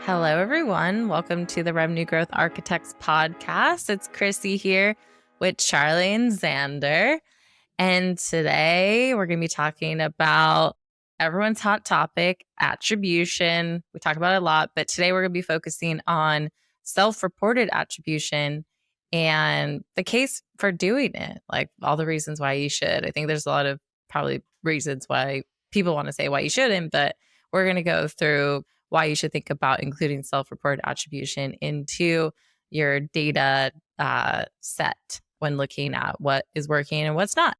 Hello, everyone. Welcome to the Revenue Growth Architects podcast. It's Chrissy here with Charlie and Xander. And today we're going to be talking about everyone's hot topic, attribution. We talk about it a lot, but today we're going to be focusing on self-reported attribution and the case for doing it, like all the reasons why you should. I think there's a lot of probably reasons why people want to say why you shouldn't, but we're going to go through why you should think about including self-reported attribution into your data set when looking at what is working and what's not.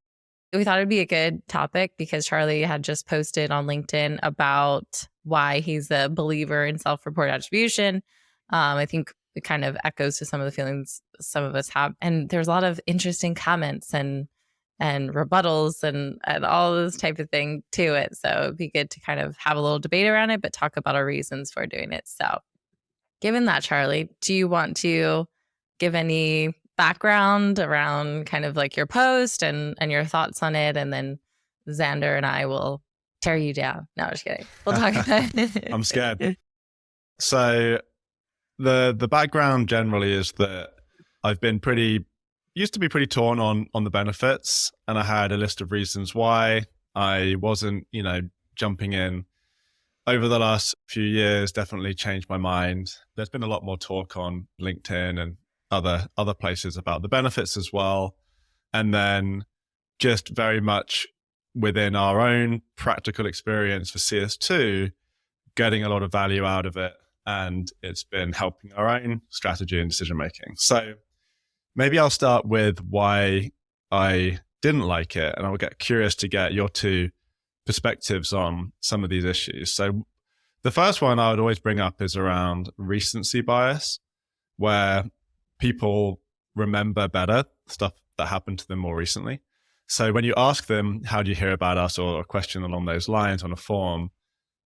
We thought it'd be a good topic because Charlie had just posted on LinkedIn about why he's a believer in self-reported attribution. I think it kind of echoes to some of the feelings some of us have. And there's a lot of interesting comments and rebuttals and all this type of thing to it. So it'd be good to kind of have a little debate around it, but talk about our reasons for doing it. So given that, Charlie, do you want to give any background around kind of like your post and your thoughts on it? And then Xander and I will tear you down. No, I'm just kidding. We'll talk about it. I'm scared. So the background generally is that I've been used to be pretty torn on the benefits, and I had a list of reasons why I wasn't, jumping in. Over the last few years, definitely changed my mind. There's been a lot more talk on LinkedIn and other places about the benefits as well. And then just very much within our own practical experience for CS2, getting a lot of value out of it. And it's been helping our own strategy and decision making. So maybe I'll start with why I didn't like it, and I'll get curious to get your two perspectives on some of these issues. So the first one I would always bring up is around recency bias, where people remember better stuff that happened to them more recently. So when you ask them, how do you hear about us, or a question along those lines on a form,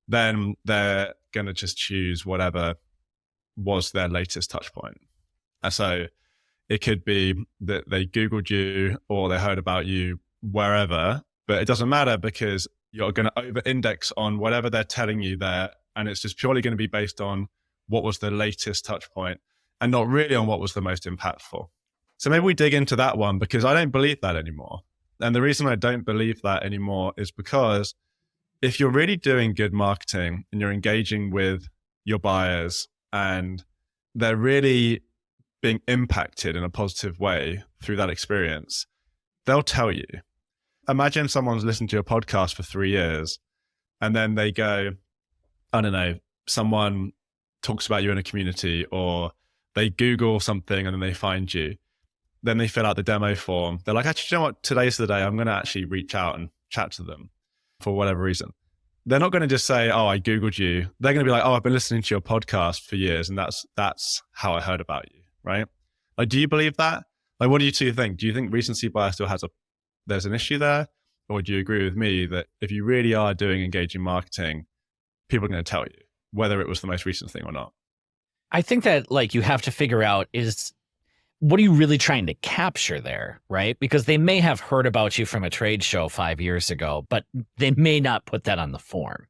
then they're going to just choose whatever was their latest touch point. And so it could be that they Googled you or they heard about you wherever, but it doesn't matter because you're going to over-index on whatever they're telling you there. And it's just purely going to be based on what was the latest touch point and not really on what was the most impactful. So maybe we dig into that one because I don't believe that anymore. And the reason I don't believe that anymore is because if you're really doing good marketing and you're engaging with your buyers and they're really being impacted in a positive way through that experience, they'll tell you. Imagine someone's listened to your podcast for 3 years and then they go, I don't know, someone talks about you in a community, or they Google something and then they find you. Then they fill out the demo form. They're like, actually, you know what? Today's the day I'm going to actually reach out and chat to them for whatever reason. They're not going to just say, oh, I Googled you. They're going to be like, oh, I've been listening to your podcast for years and that's how I heard about you. Right? Like, do you believe that? Like, what do you two think? Do you think recency bias still there's an issue there? Or do you agree with me that if you really are doing engaging marketing, people are going to tell you whether it was the most recent thing or not? I think that you have to figure out is what are you really trying to capture there, right? Because they may have heard about you from a trade show 5 years ago, but they may not put that on the form.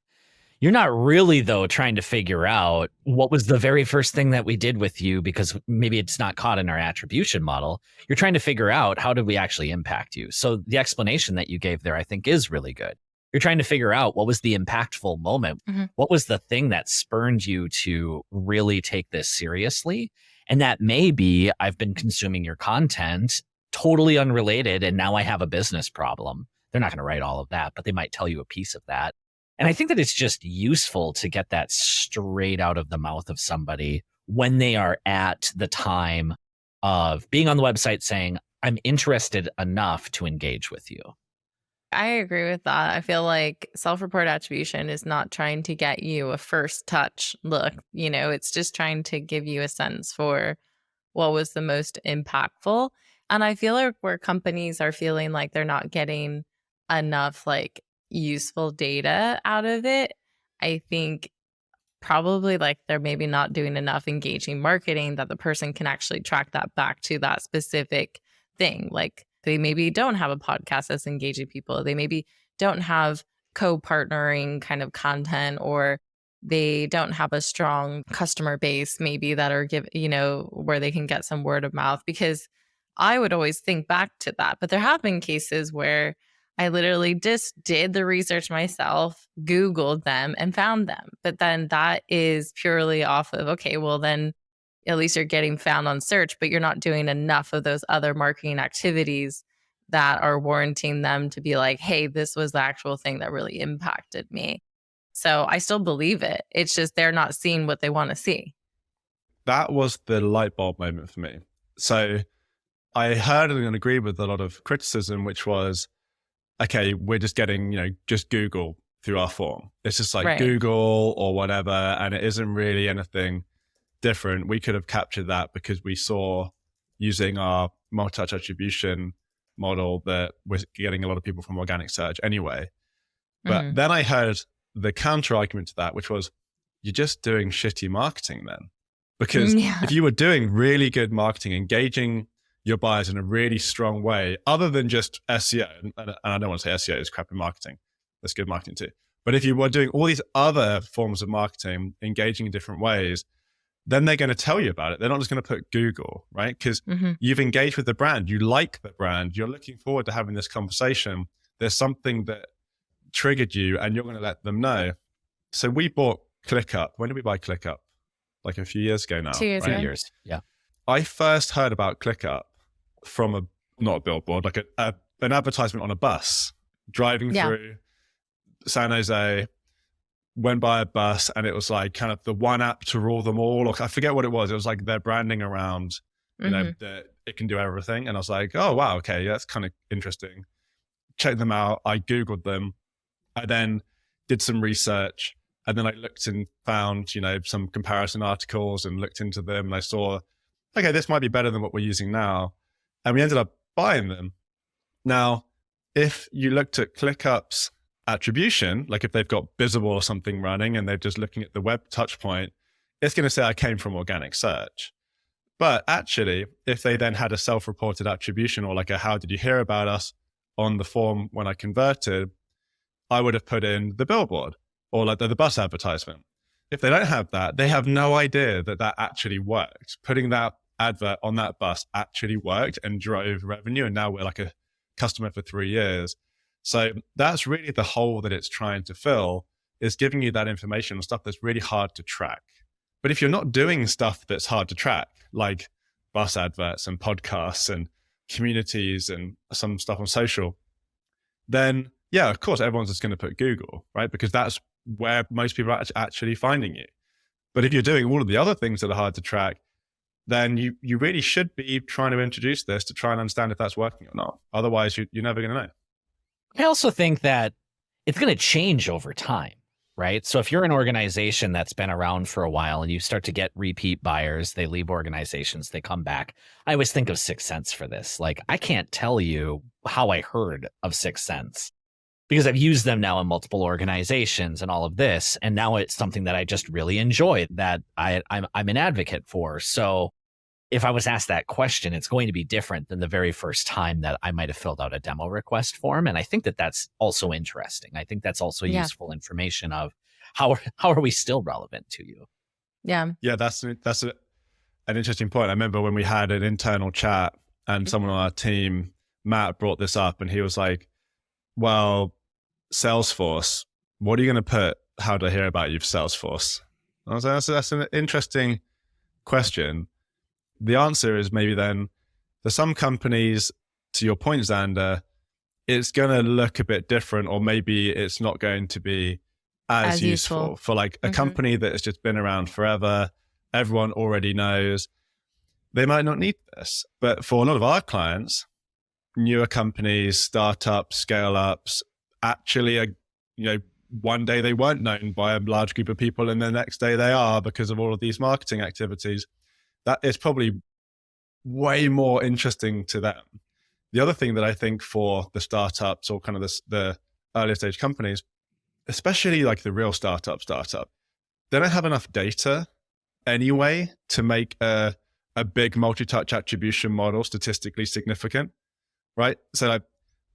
You're not really, though, trying to figure out what was the very first thing that we did with you because maybe it's not caught in our attribution model. You're trying to figure out how did we actually impact you. So the explanation that you gave there, I think, is really good. You're trying to figure out what was the impactful moment. Mm-hmm. What was the thing that spurred you to really take this seriously? And that may be, I've been consuming your content totally unrelated, and now I have a business problem. They're not going to write all of that, but they might tell you a piece of that. And I think that it's just useful to get that straight out of the mouth of somebody when they are at the time of being on the website saying, I'm interested enough to engage with you. I agree with that. I feel like self-reported attribution is not trying to get you a first touch look. It's just trying to give you a sense for what was the most impactful. And I feel like where companies are feeling like they're not getting enough useful data out of it, I think probably they're maybe not doing enough engaging marketing that the person can actually track that back to that specific thing. They maybe don't have a podcast that's engaging people. They maybe don't have co-partnering kind of content or they don't have a strong customer base maybe that are where they can get some word of mouth. Because I would always think back to that. But there have been cases where I literally just did the research myself, Googled them and found them. But then that is purely off of, okay, well then at least you're getting found on search, but you're not doing enough of those other marketing activities that are warranting them to be like, hey, this was the actual thing that really impacted me. So I still believe it. It's just they're not seeing what they want to see. That was the light bulb moment for me. So I heard and agreed with a lot of criticism, which was, okay, we're just getting, just Google through our form. It's just like Right. Google or whatever, and it isn't really anything different. We could have captured that because we saw using our multi-touch attribution model that we're getting a lot of people from organic search anyway. But then I heard the counter argument to that, which was, you're just doing shitty marketing then. Because if you were doing really good marketing, engaging your buyers in a really strong way, other than just SEO, and I don't want to say SEO is crappy marketing, that's good marketing too. But if you were doing all these other forms of marketing, engaging in different ways, then they're going to tell you about it. They're not just going to put Google, right? Because you've engaged with the brand. You like the brand. You're looking forward to having this conversation. There's something that triggered you and you're going to let them know. So we bought ClickUp. When did we buy ClickUp? Like a few years ago now. 2 years right? ago. 2 years. Yeah. I first heard about ClickUp from not a billboard, like an advertisement on a bus driving through San Jose. Went by a bus and it was like kind of the one app to rule them all. Or I forget what it was. It was like their branding around, that it can do everything. And I was like, oh, wow. Okay. Yeah, that's kind of interesting. Check them out. I Googled them. I then did some research and then I looked and found, some comparison articles and looked into them. And I saw, okay, this might be better than what we're using now. And we ended up buying them. Now, if you looked at ClickUp's attribution, like if they've got visible or something running and they're just looking at the web touch point, it's going to say I came from organic search. But actually, if they then had a self-reported attribution or like a how did you hear about us on the form when I converted, I would have put in the billboard or like the bus advertisement. If they don't have that, they have no idea that that actually worked. Putting that advert on that bus actually worked and drove revenue. And now we're like a customer for 3 years. So that's really the hole that it's trying to fill, is giving you that information on stuff that's really hard to track. But if you're not doing stuff that's hard to track, like bus adverts and podcasts and communities and some stuff on social, then yeah, of course, everyone's just going to put Google, right? Because that's where most people are actually finding you. But if you're doing all of the other things that are hard to track, then you really should be trying to introduce this to try and understand if that's working or not. Otherwise, you're never going to know. I also think that it's going to change over time, right? So if you're an organization that's been around for a while and you start to get repeat buyers, they leave organizations, they come back. I always think of Sixth Sense for this. Like, I can't tell you how I heard of Sixth Sense because I've used them now in multiple organizations and all of this. And now it's something that I just really enjoy, that I'm an advocate for. So if I was asked that question, it's going to be different than the very first time that I might have filled out a demo request form. And I think that that's also interesting. I think that's also useful information of how are we still relevant to you? Yeah. Yeah, that's an interesting point. I remember when we had an internal chat and someone on our team, Matt, brought this up and he was like, well, Salesforce, what are you going to put? How do I hear about you for Salesforce? I was like, that's an interesting question. The answer is maybe then for some companies, to your point, Xander, it's going to look a bit different, or maybe it's not going to be as useful for like a company that has just been around forever. Everyone already knows. They might not need this, but for a lot of our clients, newer companies, startups, scale ups, actually, one day they weren't known by a large group of people and the next day they are because of all of these marketing activities. That is probably way more interesting to them. The other thing that I think for the startups or kind of the earlier stage companies, especially like the real startup, they don't have enough data anyway to make a big multi-touch attribution model statistically significant, right? So like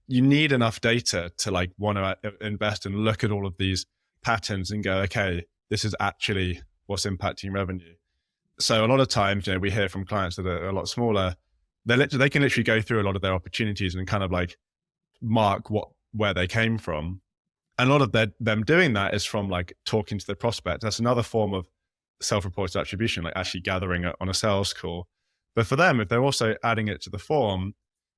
you need enough data to like want to invest and look at all of these patterns and go, okay, this is actually what's impacting revenue. So a lot of times, we hear from clients that are a lot smaller, they can literally go through a lot of their opportunities and kind of like mark where they came from. And a lot of them doing that is from like talking to the prospect. That's another form of self-reported attribution, like actually gathering it on a sales call. But for them, if they're also adding it to the form,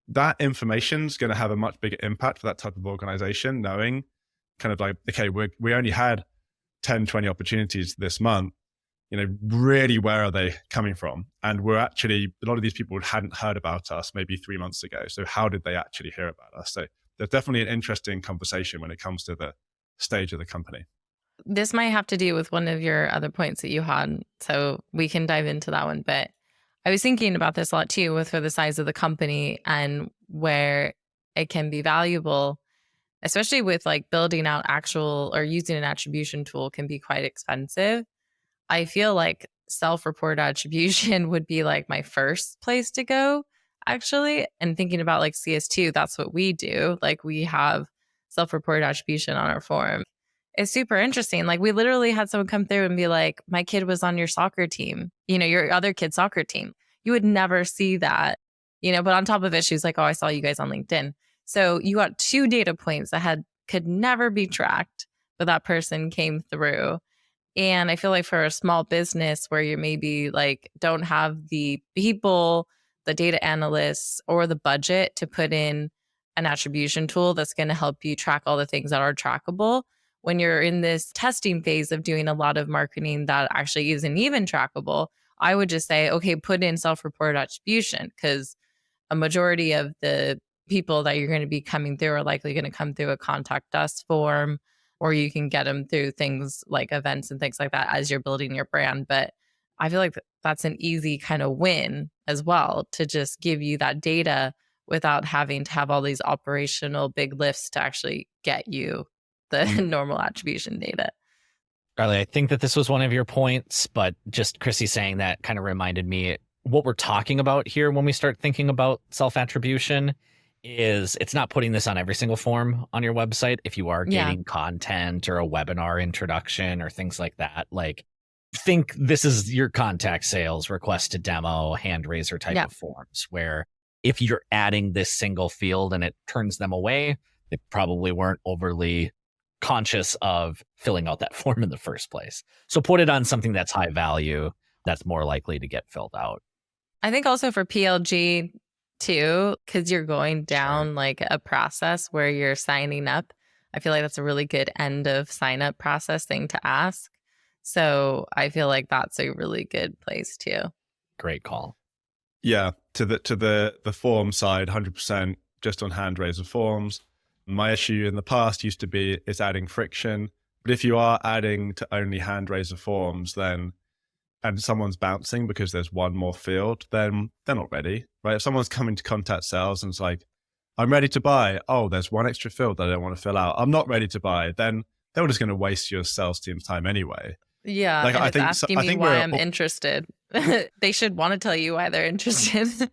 that information is going to have a much bigger impact for that type of organization, knowing kind of like, okay, we only had 10, 20 opportunities this month. Really, where are they coming from? And we're actually, a lot of these people hadn't heard about us maybe 3 months ago. So how did they actually hear about us? So there's definitely an interesting conversation when it comes to the stage of the company. This might have to do with one of your other points that you had, so we can dive into that one. But I was thinking about this a lot too, for the size of the company and where it can be valuable, especially with like building out actual or using an attribution tool can be quite expensive. I feel like self-reported attribution would be like my first place to go, actually. And thinking about like CS2, that's what we do. Like we have self-reported attribution on our form. It's super interesting. Like we literally had someone come through and be like, my kid was on your soccer team, your other kid's soccer team. You would never see that, but on top of it, she was like, oh, I saw you guys on LinkedIn. So you got 2 data points that could never be tracked, but that person came through. And I feel like for a small business where you maybe like don't have the people, the data analysts, or the budget to put in an attribution tool that's going to help you track all the things that are trackable, when you're in this testing phase of doing a lot of marketing that actually isn't even trackable, I would just say, okay, put in self-reported attribution, because a majority of the people that you're going to be coming through are likely going to come through a contact us form, or you can get them through things like events and things like that as you're building your brand. But I feel like that's an easy kind of win as well, to just give you that data without having to have all these operational big lifts to actually get you the normal attribution data. Riley, I think that this was one of your points, but just Chrissy saying that kind of reminded me what we're talking about here when we start thinking about self-attribution is it's not putting this on every single form on your website. If you are gating content or a webinar introduction or things like that, like think this is your contact sales, request to demo, hand raiser type of forms, where if you're adding this single field and it turns them away, they probably weren't overly conscious of filling out that form in the first place. So put it on something that's high value, that's more likely to get filled out. I think also for PLG too, because you're going down like a process where you're signing up. I feel like that's a really good end of sign up process thing to ask. So I feel like that's a really good place too. Great call. Yeah, to the form side, 100% just on hand raiser forms. My issue in the past used to be is adding friction. But if you are adding to only hand raiser forms, then and someone's bouncing because there's one more field, then they're not ready, right? If someone's coming to contact sales and it's like, I'm ready to buy. Oh, there's one extra field that I don't want to fill out. I'm not ready to buy. Then they're just going to waste your sales team's time anyway. Yeah, like, and I it's think, asking me why I'm interested. They should want to tell you why they're interested.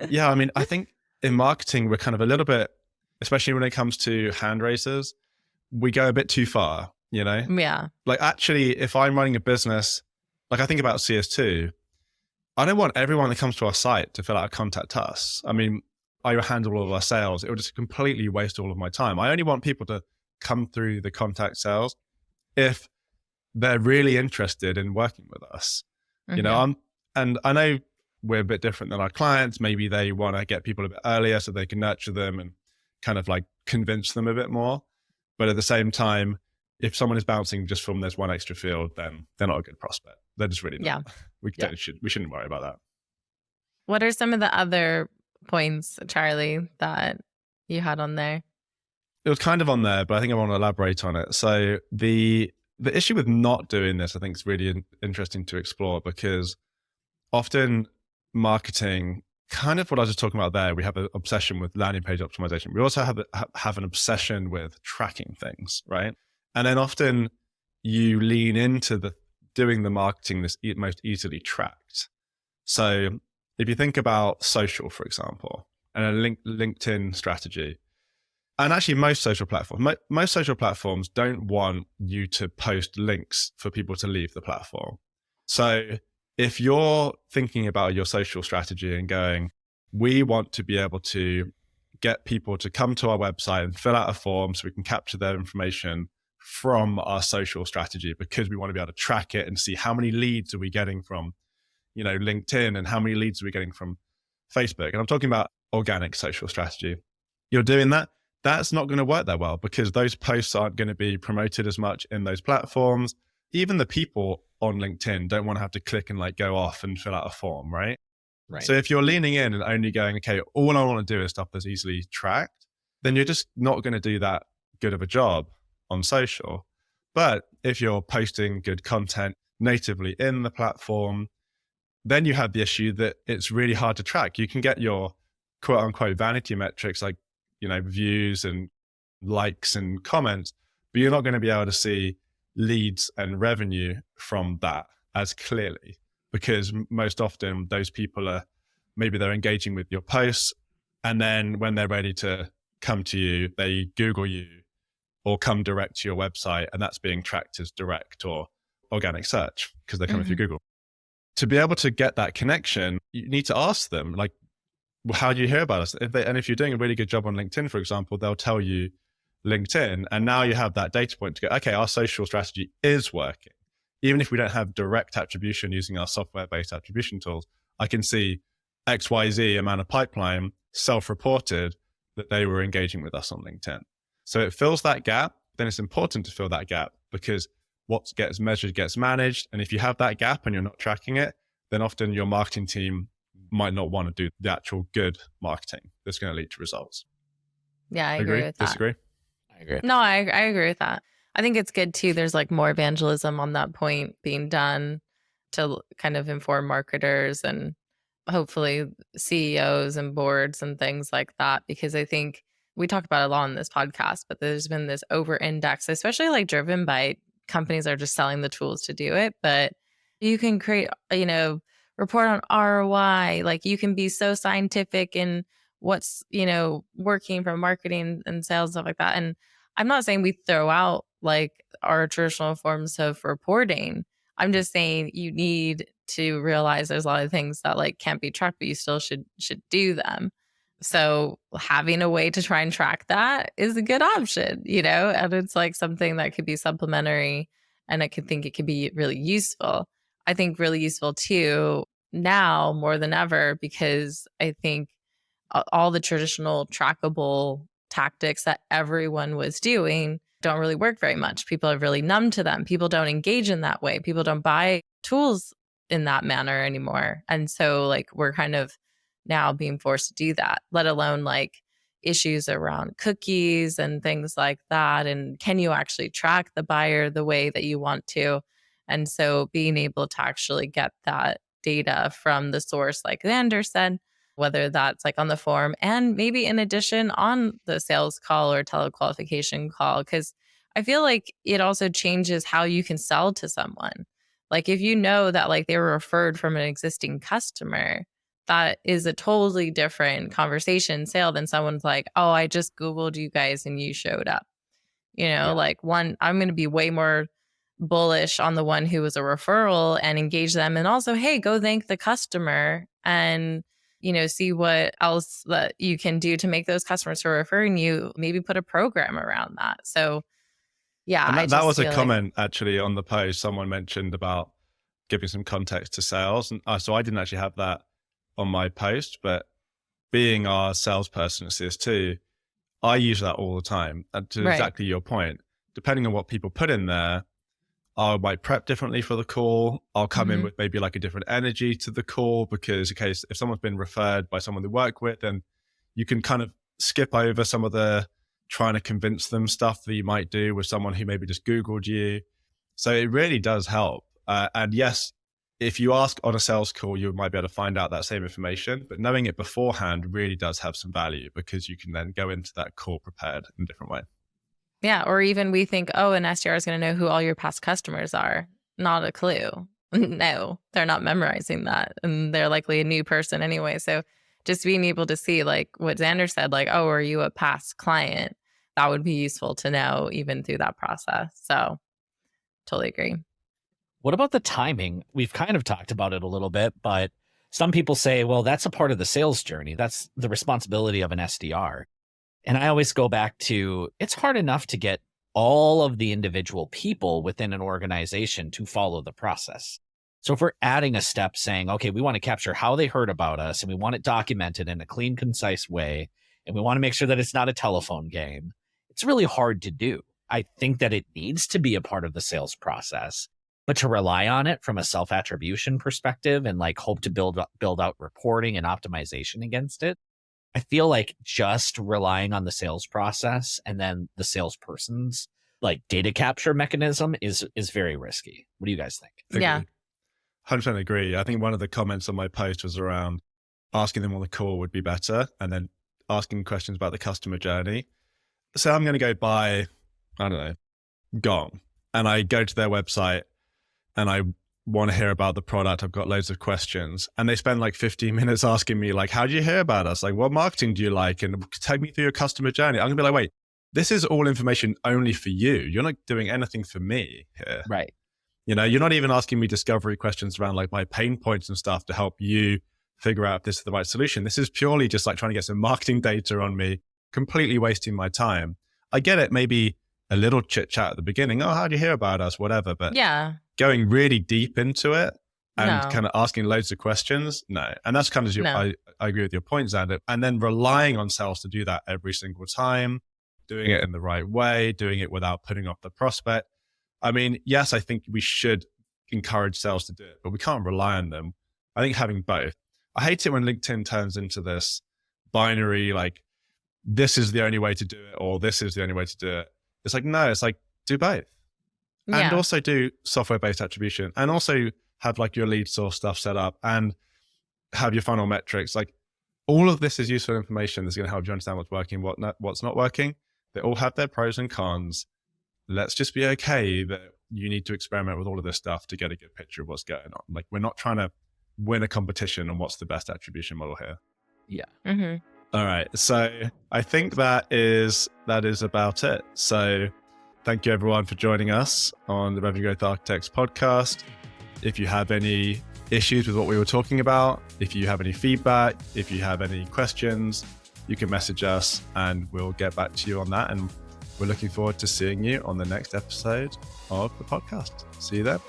Yeah, I mean, I think in marketing, we're kind of a little bit, especially when it comes to hand raisers, we go a bit too far, Yeah. Like actually, if I'm running a business, like I think about CS2, I don't want everyone that comes to our site to fill out a contact us. I mean, I handle all of our sales. It would just completely waste all of my time. I only want people to come through the contact sales if they're really interested in working with us. Mm-hmm. And I know we're a bit different than our clients. Maybe they want to get people a bit earlier so they can nurture them and kind of like convince them a bit more. But at the same time, if someone is bouncing just from there's one extra field, then they're not a good prospect. They're just really not. Yeah. We shouldn't worry about that. What are some of the other points, Charlie, that you had on there? It was kind of on there, but I think I want to elaborate on it. So the issue with not doing this, I think is really interesting to explore, because often marketing, kind of what I was just talking about there, we have an obsession with landing page optimization. We also have an obsession with tracking things, right? And then often you lean into doing the marketing that's most easily tracked. So if you think about social, for example, and a LinkedIn strategy, And actually, most social platforms don't want you to post links for people to leave the platform. So if you're thinking about your social strategy and going, we want to be able to get people to come to our website and fill out a form so we can capture their information from our social strategy, because we want to be able to track it and see how many leads are we getting from, LinkedIn, and how many leads are we getting from Facebook. And I'm talking about organic social strategy. You're doing that. That's not going to work that well, because those posts aren't going to be promoted as much in those platforms. Even the people on LinkedIn don't want to have to click and go off and fill out a form, right? Right. So if you're leaning in and only going, okay, all I want to do is stuff that's easily tracked, then you're just not going to do that good of a job on social. But if you're posting good content natively in the platform, then you have the issue that it's really hard to track. You can get your quote unquote vanity metrics like, views and likes and comments, but you're not going to be able to see leads and revenue from that as clearly, because most often those people they're engaging with your posts, and then when they're ready to come to you, they Google you or come direct to your website, and that's being tracked as direct or organic search because they're coming through Google. To be able to get that connection, you need to ask them, how do you hear about us? If you're doing a really good job on LinkedIn, for example, they'll tell you LinkedIn, and now you have that data point to go, okay, our social strategy is working. Even if we don't have direct attribution using our software-based attribution tools, I can see XYZ amount of pipeline self-reported that they were engaging with us on LinkedIn. So it fills that gap. Then it's important to fill that gap, because what gets measured gets managed. And if you have that gap and you're not tracking it, then often your marketing team might not want to do the actual good marketing that's going to lead to results. Yeah, I agree with that. Disagree? I agree. No, I agree with that. I think it's good too. There's more evangelism on that point being done to kind of inform marketers and hopefully CEOs and boards and things like that, because I think we talk about it a lot on this podcast, but there's been this over index, especially driven by companies are just selling the tools to do it. But you can create, report on ROI. You can be so scientific in what's, working from marketing and sales, stuff like that. And I'm not saying we throw out our traditional forms of reporting. I'm just saying you need to realize there's a lot of things that can't be tracked, but you still should do them. So having a way to try and track that is a good option, and it's something that could be supplementary, and I could think it could be really useful. I think really useful too now more than ever, because I think all the traditional trackable tactics that everyone was doing don't really work very much. People are really numb to them. People don't engage in that way. People don't buy tools in that manner anymore. And so we're kind of now being forced to do that, let alone issues around cookies and things like that. And can you actually track the buyer the way that you want to? And so being able to actually get that data from the source, like Xander said, whether that's on the form and maybe in addition on the sales call or telequalification call, because I feel it also changes how you can sell to someone. If you know that they were referred from an existing customer, that is a totally different conversation sale than someone's oh, I just Googled you guys and you showed up. One, I'm going to be way more bullish on the one who was a referral and engage them. And also, hey, go thank the customer and, see what else that you can do to make those customers who are referring you, maybe put a program around that. So yeah. And that was a comment actually on the post. Someone mentioned about giving some context to sales. And so I didn't actually have that on my post, but being our salesperson at CS2, I use that all the time. And to exactly your point, depending on what people put in there, I might prep differently for the call. I'll come in with maybe a different energy to the call, because if someone's been referred by someone they work with, then you can kind of skip over some of the trying to convince them stuff that you might do with someone who maybe just Googled you. So it really does help. And yes, if you ask on a sales call, you might be able to find out that same information, but knowing it beforehand really does have some value, because you can then go into that call prepared in a different way. Yeah. Or even we think, oh, an SDR is going to know who all your past customers are. Not a clue. No, they're not memorizing that. And they're likely a new person anyway. So just being able to see what Xander said, oh, are you a past client? that would be useful to know even through that process. So totally agree. What about the timing? We've kind of talked about it a little bit, but some people say, well, that's a part of the sales journey. That's the responsibility of an SDR. And I always go back to, it's hard enough to get all of the individual people within an organization to follow the process. So if we're adding a step saying, okay, we want to capture how they heard about us and we want it documented in a clean, concise way, and we want to make sure that it's not a telephone game, it's really hard to do. I think that it needs to be a part of the sales process, but to rely on it from a self-attribution perspective and like hope to build out reporting and optimization against it, I feel like just relying on the sales process and then the salesperson's like data capture mechanism is very risky. What do you guys think? Yeah. 100% agree. I think one of the comments on my post was around asking them on the call would be better, and then asking questions about the customer journey. So I'm going to go buy, I don't know, Gong, and I go to their website and I want to hear about the product. I've got loads of questions, and they spend like 15 minutes asking me like, how did you hear about us? Like, what marketing do you like? And take me through your customer journey. I'm gonna be like, wait, this is all information only for you. You're not doing anything for me here. Right. You know, you're not even asking me discovery questions around like my pain points and stuff to help you figure out if this is the right solution. This is purely just like trying to get some marketing data on me, completely wasting my time. I get it, maybe a little chit chat at the beginning. Oh, how do you hear about us? Whatever. But Yeah. going really deep into it and No. kind of asking loads of questions, no. And that's kind of No. I agree with your point, Xander. And then relying on sales to do that every single time, doing it in the right way, doing it without putting off the prospect. I mean, yes, I think we should encourage sales to do it, but we can't rely on them. I think having both. I hate it when LinkedIn turns into this binary, like, this is the only way to do it, or this is the only way to do it. It's like, no, it's like, do both. And Yeah. also do software-based attribution, and also have like your lead source stuff set up and have your funnel metrics. Like, all of this is useful information that's going to help you understand what's working, what's not working. They all have their pros and cons. Let's just be okay that you need to experiment with all of this stuff to get a good picture of what's going on. Like, we're not trying to win a competition on what's the best attribution model here. Yeah. Mm-hmm. All right. So I think that is about it. So thank you everyone for joining us on the Revenue Growth Architects podcast. If you have any issues with what we were talking about, if you have any feedback, if you have any questions, you can message us and we'll get back to you on that. And we're looking forward to seeing you on the next episode of the podcast. See you there.